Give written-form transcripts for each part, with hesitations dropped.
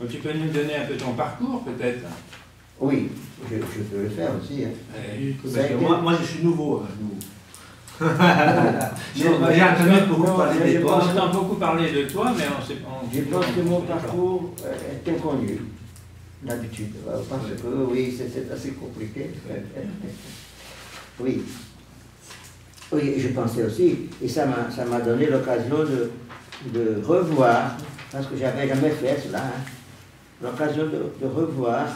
Tu peux nous donner un peu ton parcours, peut-être? Oui, je peux le faire aussi. Hein. Moi, je suis nouveau. J'ai entendu beaucoup parler de toi. On entend beaucoup parler de toi, mais on sait pas. Je pense que mon parcours est inconnu, d'habitude, parce que oui, c'est assez compliqué. Oui. Oui, je pensais aussi, et ça m'a donné l'occasion de revoir, parce que j'avais jamais fait cela, hein, l'occasion de revoir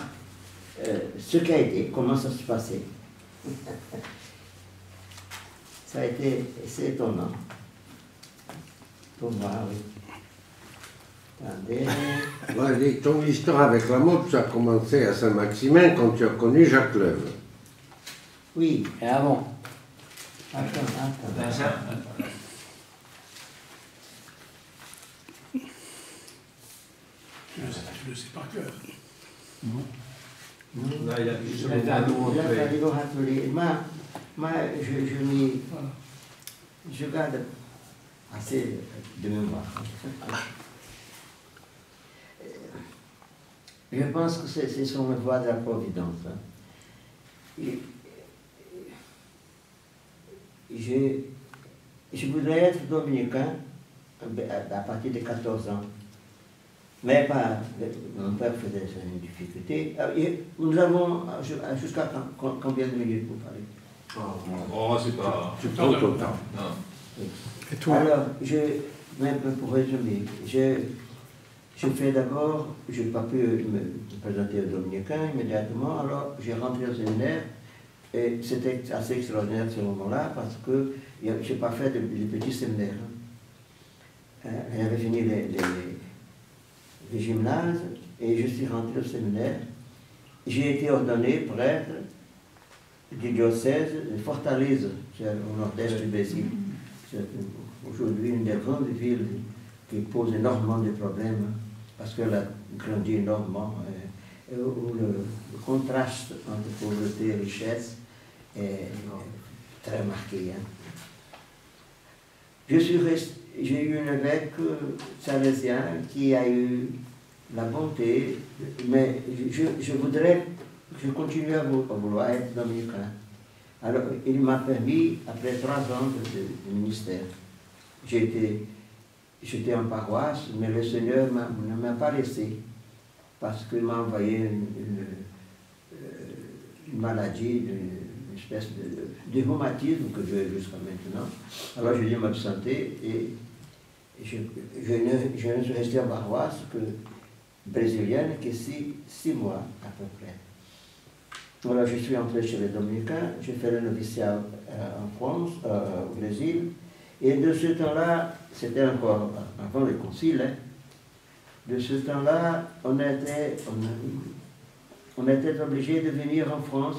ce qu'a été, comment ça se passait. Ça a été, c'est étonnant. Pour voir, oui. Attendez. Ouais, ton histoire avec la mode, ça a commencé à Saint-Maximin quand tu as connu Jacques Leuve. Oui. Et avant. Attends. Tu le sais par cœur. Là, il a fallu le rappeler. Moi, je garde assez de mémoire. Je pense que c'est sur la voie de la Providence. Hein. Je voudrais être dominicain à partir de 14 ans. Mais pas, mon père faisait une difficulté. Nous avons jusqu'à combien de minutes pour parler? Oh, c'est pas. Tu prends ton temps. Non. Et toi? Alors, même pour résumer, je fais d'abord, je n'ai pas pu me présenter aux dominicains immédiatement, alors j'ai rentré au séminaire, et c'était assez extraordinaire ce moment-là, parce que je n'ai pas fait de petits séminaires. J'avais fini les gymnases, et je suis rentré au séminaire. J'ai été ordonné prêtre du diocèse de Fortaleza, c'est au nord-est du Brésil. C'est aujourd'hui une des grandes villes qui pose énormément de problèmes, parce qu'elle a grandi énormément, où le contraste entre pauvreté et richesse est très marqué. Hein. J'ai eu un évêque salésien qui a eu la bonté, mais je continue à vouloir être dominicain. Alors, il m'a permis, après 3 ans de ministère, j'étais en paroisse, mais le Seigneur ne m'a pas laissé, parce qu'il m'a envoyé une maladie, une espèce de rhumatisme que j'ai jusqu'à maintenant. Alors j'ai dû m'absenter et je ne suis resté en paroisse que brésilienne que 6 mois à peu près. Alors je suis entré chez les Dominicains, j'ai fait le noviciat en France, au Brésil, et de ce temps-là, c'était encore avant le concile, hein, de ce temps-là, on était obligé de venir en France.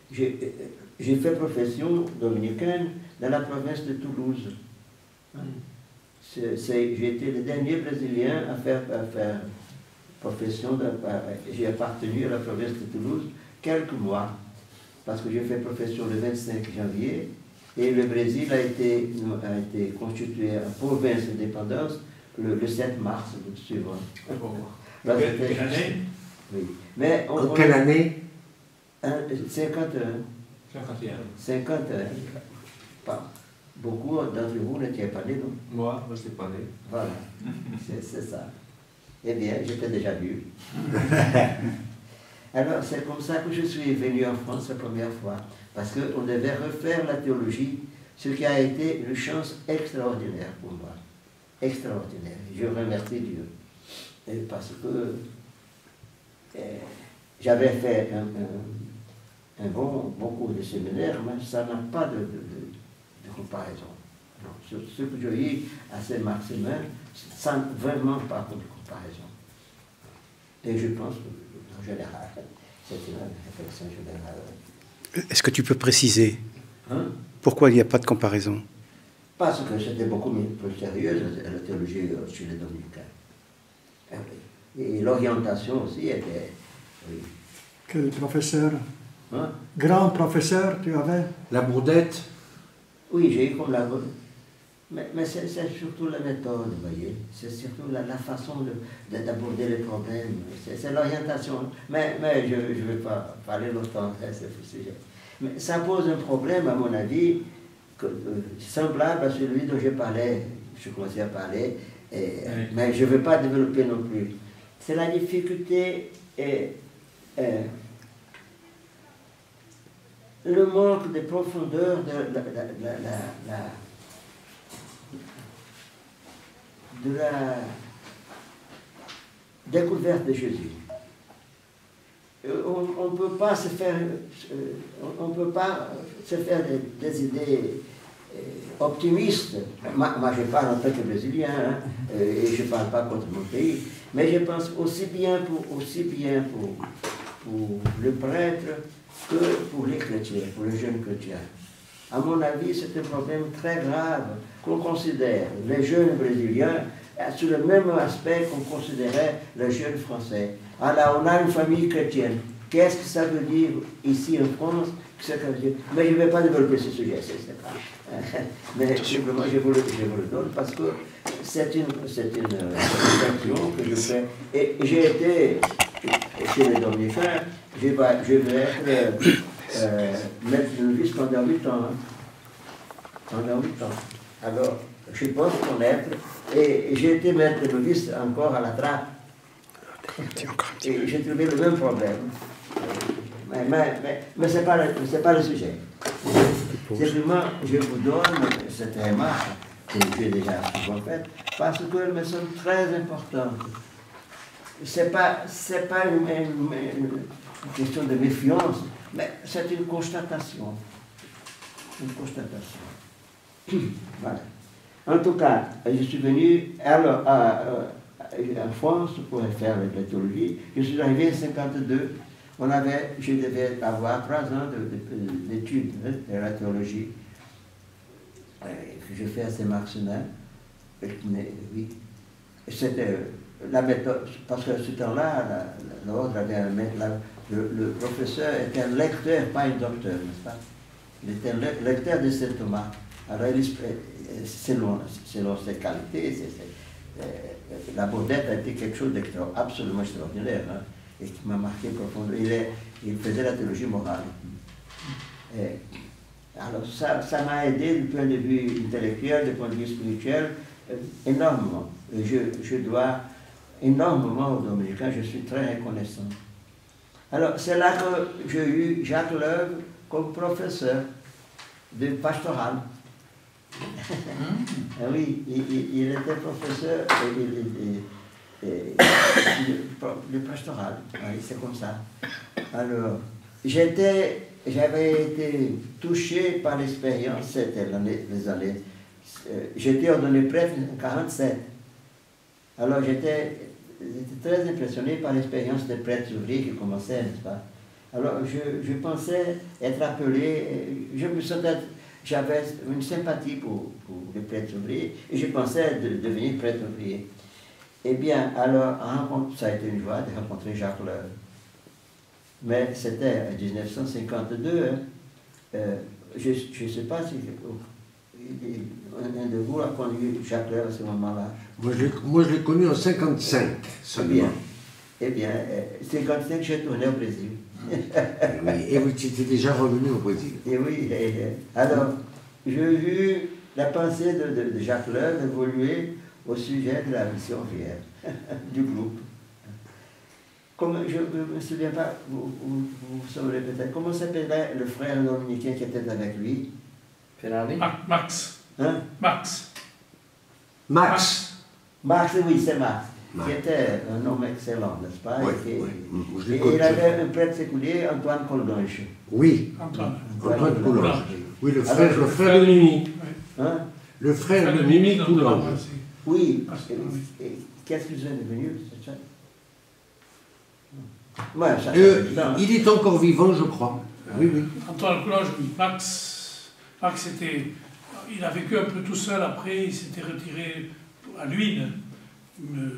J'ai fait profession dominicaine dans la province de Toulouse. J'ai été le dernier Brésilien à faire profession, j'ai appartenu à la province de Toulouse quelques mois, parce que j'ai fait profession le 25 janvier, et le Brésil a été constitué en province d'indépendance le 7 mars suivant. Quelle année? Oui. Mais en quelle année? 51. 51. 51. Pas. Beaucoup d'entre vous n'étaient pas nés, non? Moi, je n'étais pas né. Voilà, c'est ça. Eh bien, j'étais déjà vieux. Alors, c'est comme ça que je suis venu en France la première fois, parce qu'on devait refaire la théologie, ce qui a été une chance extraordinaire pour moi. Extraordinaire. Je remercie Dieu. Et parce que j'avais fait un bon cours de séminaire, mais ça n'a pas de comparaison. Non, ce que j'ai eu à Saint-Maximin, ça n'a vraiment pas de comparaison. Et je pense qu'en général, c'est une réflexion générale. Est-ce que tu peux préciser pourquoi il n'y a pas de comparaison? Parce que c'était beaucoup plus sérieux, la théologie chez les dominicains. Et l'orientation aussi était... Oui. Quel professeur? Grand professeur tu avais? La Bourdette? Oui, j'ai eu comme la... Mais c'est surtout la méthode, vous voyez. C'est surtout la façon d'aborder les problèmes. C'est l'orientation. Mais je ne vais pas parler longtemps de ce sujet. Mais ça pose un problème, à mon avis, semblable à celui dont je commençais à parler, mais je ne veux pas développer non plus. C'est la difficulté et le manque de profondeur de la découverte de Jésus. On ne peut pas se faire des idées optimistes. Moi, je parle en tant que Brésilien, hein, et je ne parle pas contre mon pays, mais je pense aussi bien pour le prêtre que pour les chrétiens, pour les jeunes chrétiens. À mon avis, c'est un problème très grave qu'on considère les jeunes brésiliens sous le même aspect qu'on considérait les jeunes français. Alors, on a une famille chrétienne. Qu'est-ce que ça veut dire ici en France? Mais je ne vais pas développer ce sujet, c'est pas. Mais simplement, je vous le donne parce que c'est une réflexion que je fais. Et j'ai été chez les Dominicains, je vais être maître de novice pendant 8 ans. Pendant 8 ans. Alors, je pense connaître, et j'ai été maître de novice encore à la trappe. Et j'ai trouvé le même problème. Mais ce n'est pas le sujet. Simplement, je vous donne cette remarque que j'ai déjà souvent faite, parce qu'elles me semble très importante. Ce n'est pas une question de méfiance, mais c'est une constatation. Une constatation. Voilà. En tout cas, je suis venu en France pour faire la théologie. Je suis arrivé en 1952. Je devais avoir 3 ans d'études de la théologie que j'ai fait à Saint-Marcelin. Oui. C'était la méthode, parce que ce temps-là, l'ordre avait le professeur était un lecteur, pas un docteur, n'est-ce pas? Il était un lecteur de Saint Thomas. Alors, selon ses qualités, la Baudette a été quelque chose d'absolument extraordinaire, hein, et qui m'a marqué profondément. Il faisait la théologie morale. Alors, ça m'a aidé du point de vue intellectuel, du point de vue spirituel, énormément. Et je dois énormément aux Dominicains, je suis très reconnaissant. Alors, c'est là que j'ai eu Jacques Leuve comme professeur de pastoral. Oui, il était professeur de pastoral, oui, c'est comme ça. Alors, j'avais été touché par l'expérience, c'était les années. J'étais ordonné prêtre en 1947. Alors, j'étais très impressionné par l'expérience des prêtres ouvriers qui commençaient, n'est-ce pas? Alors, je pensais être appelé, j'avais une sympathie pour les prêtres ouvriers, et je pensais devenir prêtre ouvrier. Eh bien, alors, ça a été une joie de rencontrer Jacques Leuve. Mais c'était en 1952, je ne sais pas si un de vous a connu Jacques Leuve à ce moment-là. Moi, je l'ai connu en 1955 seulement. Eh bien, 1955, j'ai tourné au Brésil. Oui, et vous étiez déjà revenu au Brésil. Et oui, alors, j'ai vu la pensée de Jacques Leuve évoluer au sujet de la mission ouvrière du groupe. Comme, je ne me souviens pas, vous saurez peut-être, comment s'appelait le frère dominicain qui était avec lui? Ferrari? Max. Hein? Max. Max, oui, c'est Max. Qui était un homme excellent, n'est-ce pas? Oui, et il avait un prêtre séculier, Antoine Coldonche. Oui, Antoine Coulonge. Oui, le frère de Mimi. Hein? Le frère de Mimi Coulonge. Oui. Qu'est-ce qu'ils sont devenus? Ouais, il est encore vivant, je crois. Oui, oui. Antoine Coulonge, oui. Max il a vécu un peu tout seul après, il s'était retiré à Luynes.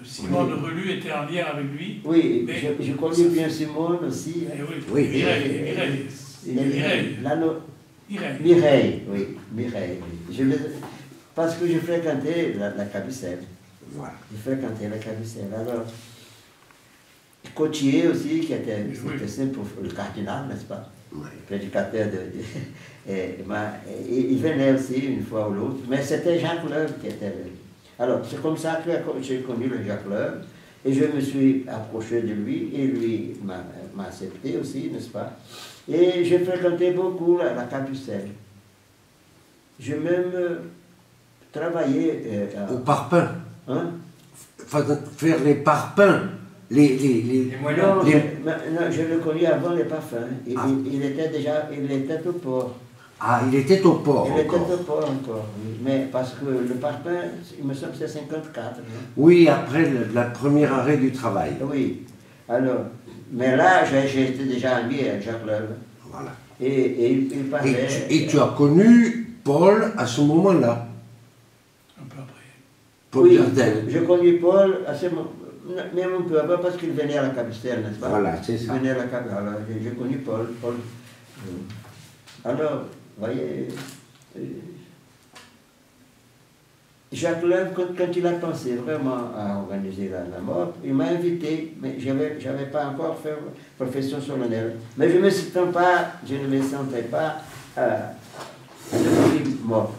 Simone Relu était en lien avec lui. Oui, je connais bien Simone aussi. Oui, Mireille, oui, Mireille. parce que je fréquentais la Cabicelle. Voilà. Je fréquentais la Cabicelle. Alors, Cotier aussi, qui était simple, le cardinal, n'est-ce pas? Oui. Prédicateur il venait aussi une fois ou l'autre, mais c'était Jacques Leuve qui était. Alors, c'est comme ça que j'ai connu le Jacques Leuve, et je me suis approché de lui, et lui m'a accepté aussi, n'est-ce pas? Et j'ai fréquenté beaucoup la Capucelle. J'ai même travaillé. Au parpaing. Hein? Faire les parpaings. Les Non, je le connais avant les parfums. Il était au port. Ah, il était au port Il était encore. au port encore, oui. Mais parce que le parfum, il me semble que c'est 54. Hein? Oui, après la première arrêt du travail. Oui. Alors, mais là, j'ai été déjà ami avec Jacques Leuve. Voilà. Et il parlait. Et tu as connu Paul à ce moment-là. Un peu après. Paul Oui, Gardel. j'ai connu Paul à ce moment, même un peu avant parce qu'il venait à la Cabicelle, n'est-ce pas? Voilà, c'est Il ça. venait à la Cabicelle. Alors, j'ai connu Paul. Alors, vous voyez, Jacques Leuve, quand il a pensé vraiment à organiser la mort, il m'a invité, mais je n'avais pas encore fait profession solennelle. Mais je ne me sentais pas devenir mort.